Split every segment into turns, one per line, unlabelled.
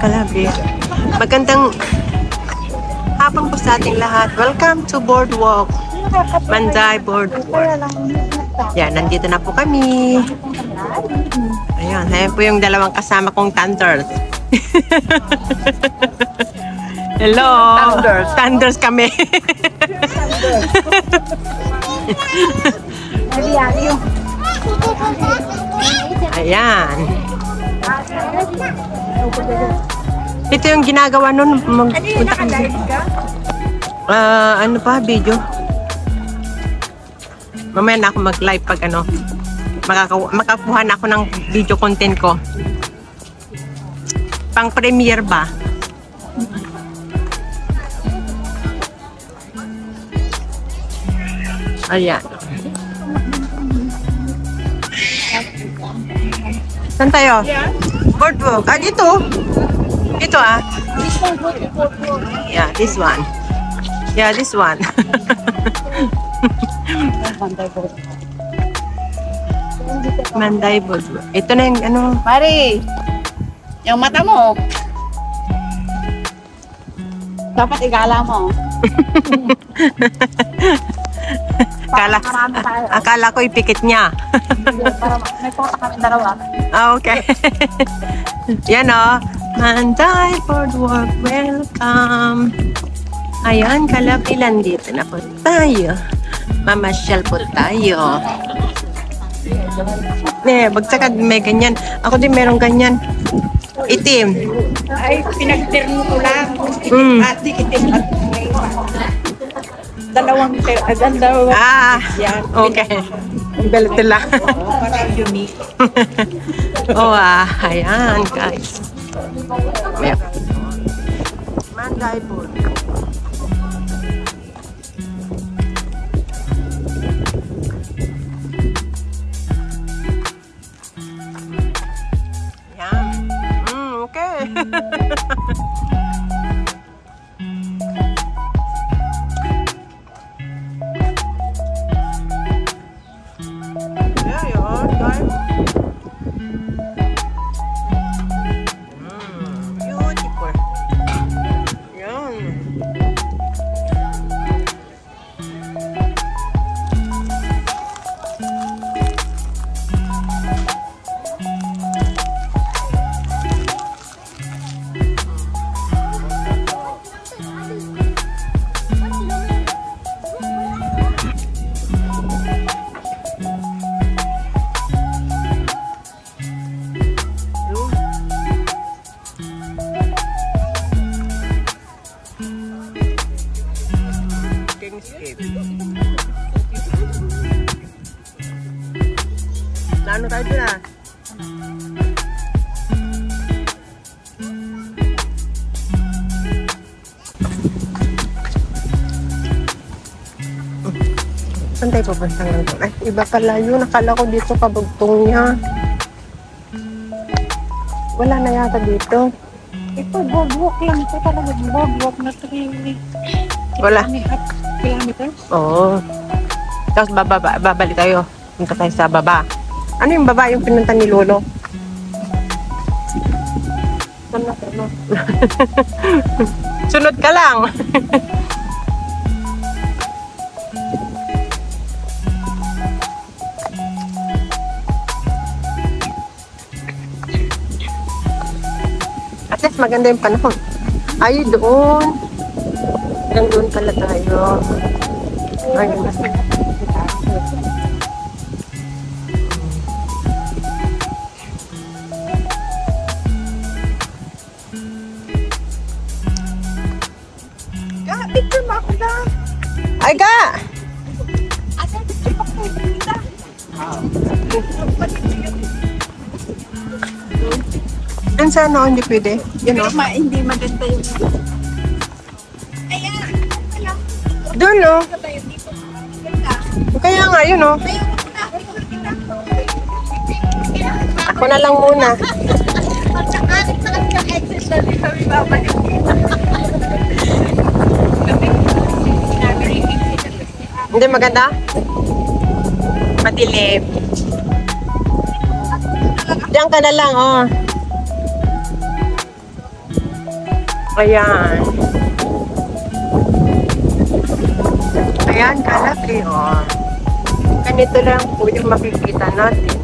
Calabria. Magandang hapon po sa ating lahat. Welcome to Boardwalk. Manday Boardwalk. Yan, nandito na po kami. Ayan, ayan po yung dalawang kasama kong thunders. Hello! Thunders. Thunders kami. Ayan. Ito yung ginagawa nun. Magpunta kami. Ano pa? Video? Mamaya na ako mag-live pag ano. Makakuha na ako ng video content ko. Pang premiere ba? Ayan. Saan tayo? Boardwalk. Ah, dito. Ito ah. Yeah, this one. Yeah, this one. Manday Boardwalk. Ito na yung ano.
Mari, yung mata mo. Dapat igala mo.
Akala ko ipikit niya.
Para may pota kami dalawa.
Okay. Yan o. Manday Boardwalk. Welcome. Ayan, Kalabilan. Dito na po tayo. Mamasyal po tayo. Bagsakan may ganyan. Ako din meron ganyan. Itim.
Ay, pinagtirno ko lang. Ati, itim at dalawang
yan. Okay. Galito lang.
Para unique.
Ayan guys. Manday Boardwalk. Okay. There you are, guys. Beautiful. Yan. Ano tayo dun ah? Saan tayo pupunta ngayon? Ay, iba pala yun. Nakala ko dito kabugtong niya. Wala na yata dito.
Ito, boardwalk lang. Ito talaga boardwalk na 3
Wala.
kilometers.
Oo. Tapos babalik tayo. Punta tayo sa baba. Ano yung baba yung pinunta ni Lolo? Sunod ka lang. At least maganda yung panahon. Ay, doon. Doon pala tayo. Ayun.
Picture mo ako na.
Ay, ga!
Ate, picture mo ako na.
Doon sa ano, hindi pwede. Yun o.
Hindi maganda yung... Ayan!
Doon o. Kaya nga, yun o. Ako na lang muna. Hindi maganda? Madilim. Diyan ka na lang, oh. Ayan. Ayan, kalaki, oh. Ganito lang po yung makikita natin.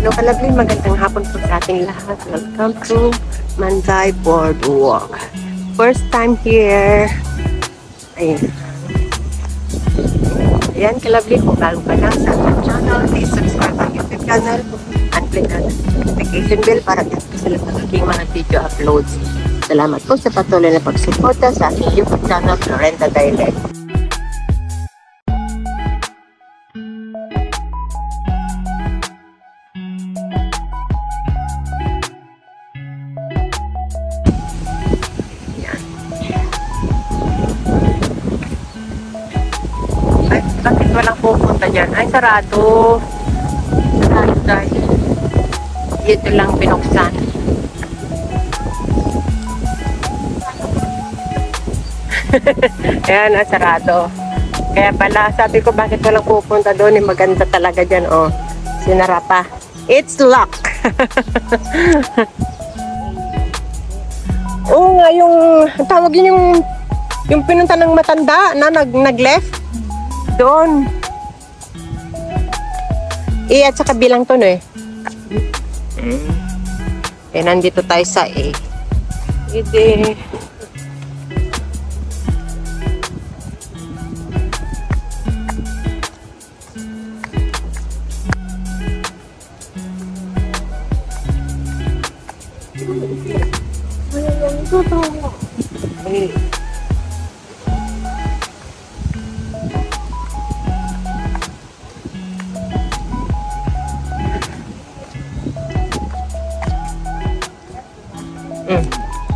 Hello, kalabli. Magandang hapon po sa ating lahat. Welcome to Manzai Boardwalk. First time here. Ayan. Ayan, kalabli. Kung bago ka lang sa ating channel, please subscribe ang YouTube channel and click on the notification bell para ganito sila sa aking mga video uploads. Salamat po sa patuloy na pagsuporta sa aking YouTube channel, Florenta Dialect. Bakit walang pupunta dyan? Ay, sarado. Sarado guys. Dito lang binuksan. Ayan, sarado. Kaya pala, sabi ko bakit walang pupunta doon. Maganda talaga dyan, oh. Sinara pa. It's luck. Oo nga, yung tawag yun yung pinunta ng matanda na nag-left. Doon. At sa kabilang to, no eh. Nandito tayo sa Ide.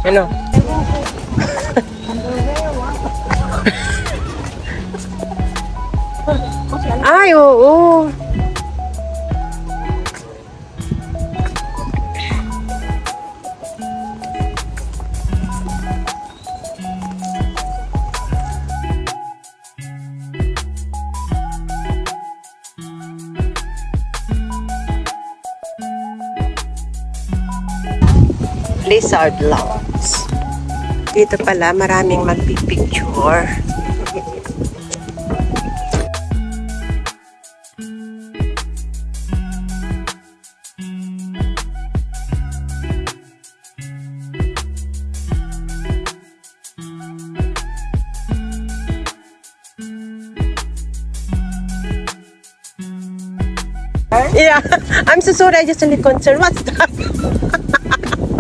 Ano? Ay, oo. Lizard Lounge. Dito pala maraming magpipicture. Yeah, I'm so sorry. I just only concerned. What's that?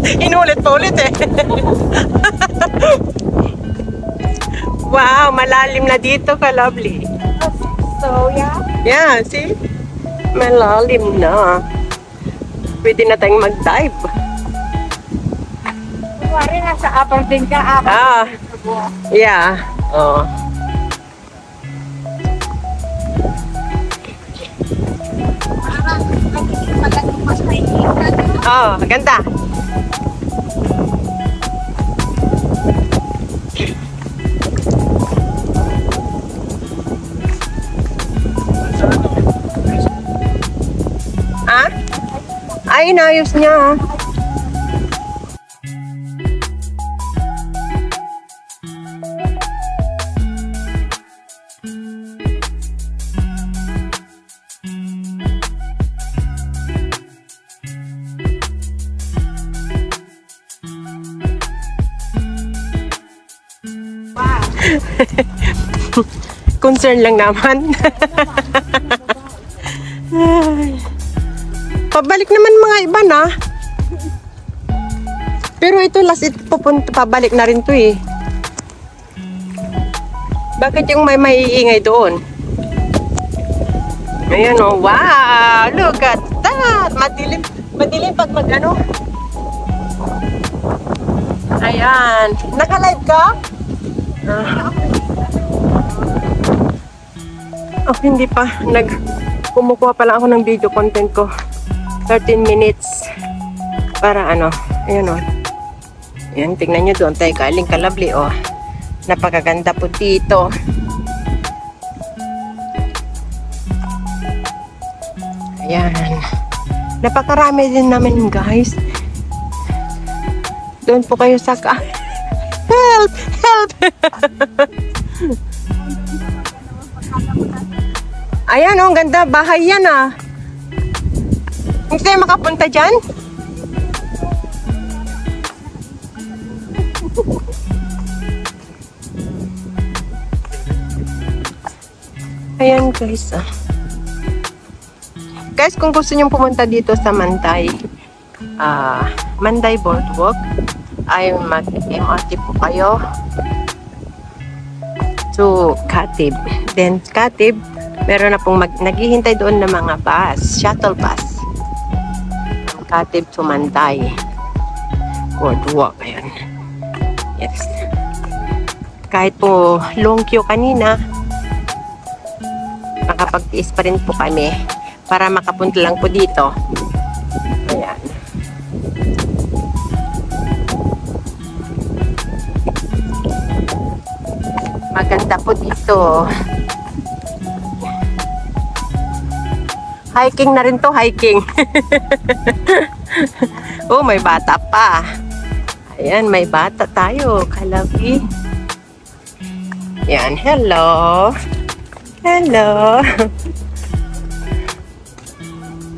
Inulit pa ulit eh. Wow, malalim na dito ka, lovely.
So, yeah.
Yeah, see? Malalim na. Pwede na tayong mag-dive.
Kuwari nasa upper din ka.
Yeah. Oh. Oh, ganda. Ay, inayos niya. Concern lang naman. Pabalik naman mga iba na. Pero ito last pupunta, pabalik na rin to eh. Bakit yung may maiingay doon? Ayan oh, wow! Look at that! Madilim pag mag-ano. Ayan. Naka-live ka? Oh, hindi pa. Kumukuha pa lang ako ng video content ko. 13 minutes. Para ano. Ayan o. Ayan, tingnan nyo doon tayo galing Kalabli o. Napakaganda po dito. Ayan. Napakarami din namin, guys. Doon po kayo sa help! Help! Ayan, oh, ang ganda. Bahay yan, ah. Hindi tayo makapunta dyan? Ayan, guys, ah. Guys, kung gusto nyo pumunta dito sa Manday, Manday Boardwalk, ay mag-MRT po kayo to Katib. Then, Katib, meron na pong naghihintay doon ng mga bus, shuttle bus. From Katib to Manday Boardwalk. Ayan. Yes. Kahit po long queue kanina, makapag-tiis pa rin po kami para makapunta lang po dito. Ayan. Maganda po dito. Hiking na rin to, hiking. Oh, may bata pa. Ayan, may bata tayo, kalabi. Ayan, hello. Hello.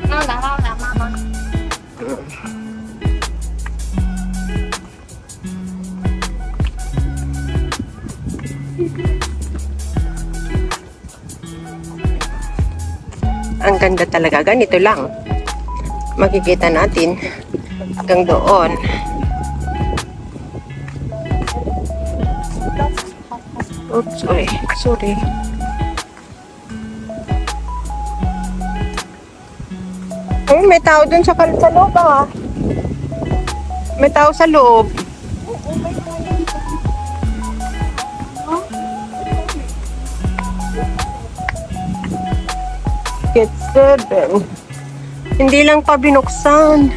Mama.
Ang ganda talaga. Ganito lang. Makikita natin hanggang doon. Oops, sorry. Sorry. Ay, may tao dun sa loob, ah. May tao sa loob. Get 7. Hindi lang pa binuksan.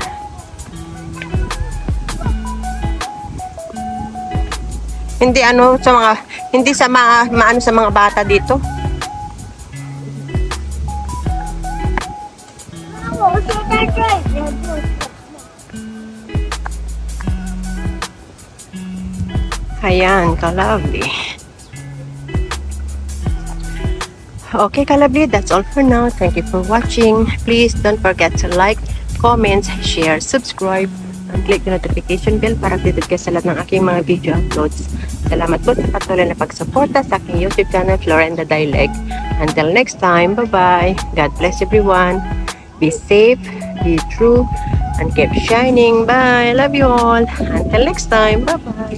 Hindi ano sa mga hindi sa maano sa mga bata dito. Ayan, kalabli. Okay, kalabli, that's all for now. Thank you for watching. Please don't forget to like, comment, share, subscribe, and click the notification bell para updated kayo sa lahat ng aking mga video uploads. Salamat po sa patuloy na pagsuporta sa aking YouTube channel, Florenda Dialect. Until next time, bye-bye. God bless everyone. Be safe, be true, and keep shining. Bye. Love you all. Until next time, bye-bye.